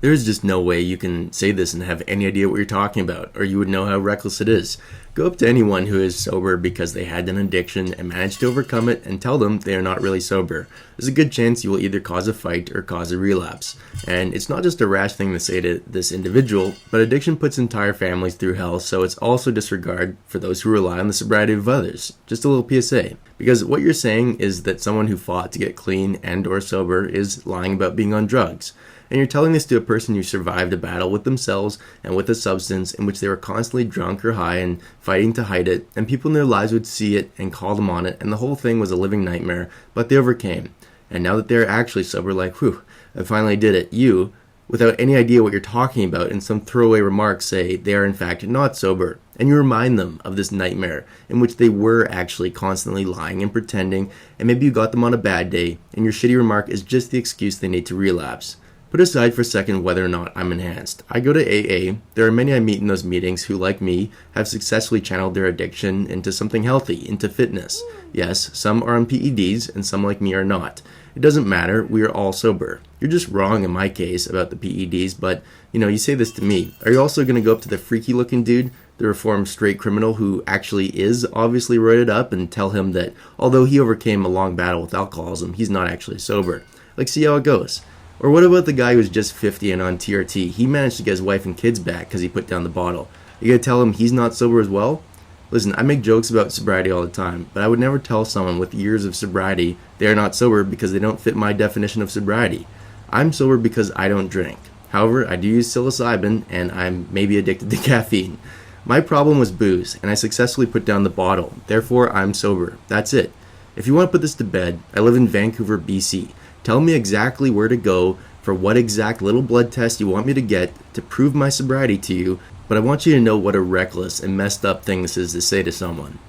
There's just no way you can say this and have any idea what you're talking about, or you would know how reckless it is. Go up to anyone who is sober because they had an addiction and managed to overcome it and tell them they are not really sober. There's a good chance you will either cause a fight or cause a relapse. And it's not just a rash thing to say to this individual, but addiction puts entire families through hell, so it's also disregard for those who rely on the sobriety of others. Just a little PSA. Because what you're saying is that someone who fought to get clean and or sober is lying about being on drugs. And you're telling this to a person who survived a battle with themselves and with a substance in which they were constantly drunk or high and fighting to hide it, and people in their lives would see it and call them on it, and the whole thing was a living nightmare, but they overcame. And now that they're actually sober, like, whew, I finally did it. You, without any idea what you're talking about, in some throwaway remarks say they are in fact not sober, and you remind them of this nightmare in which they were actually constantly lying and pretending, and maybe you got them on a bad day, and your shitty remark is just the excuse they need to relapse. Put aside for a second whether or not I'm enhanced. I go to AA. There are many I meet in those meetings who, like me, have successfully channeled their addiction into something healthy, into fitness. Yes, some are on PEDs and some like me are not. It doesn't matter, we are all sober. You're just wrong in my case about the PEDs, but you say this to me. Are you also going to go up to the freaky looking dude, the reformed straight criminal who actually is obviously roided up, and tell him that although he overcame a long battle with alcoholism, he's not actually sober? Like, see how it goes. Or what about the guy who's just 50 and on TRT? He managed to get his wife and kids back because he put down the bottle. You gonna tell him he's not sober as well? Listen, I make jokes about sobriety all the time, but I would never tell someone with years of sobriety they are not sober because they don't fit my definition of sobriety. I'm sober because I don't drink. However, I do use psilocybin, and I'm maybe addicted to caffeine. My problem was booze, and I successfully put down the bottle. Therefore, I'm sober. That's it. If you want to put this to bed, I live in Vancouver, BC. Tell me exactly where to go for what exact little blood test you want me to get to prove my sobriety to you, but I want you to know what a reckless and messed up thing this is to say to someone.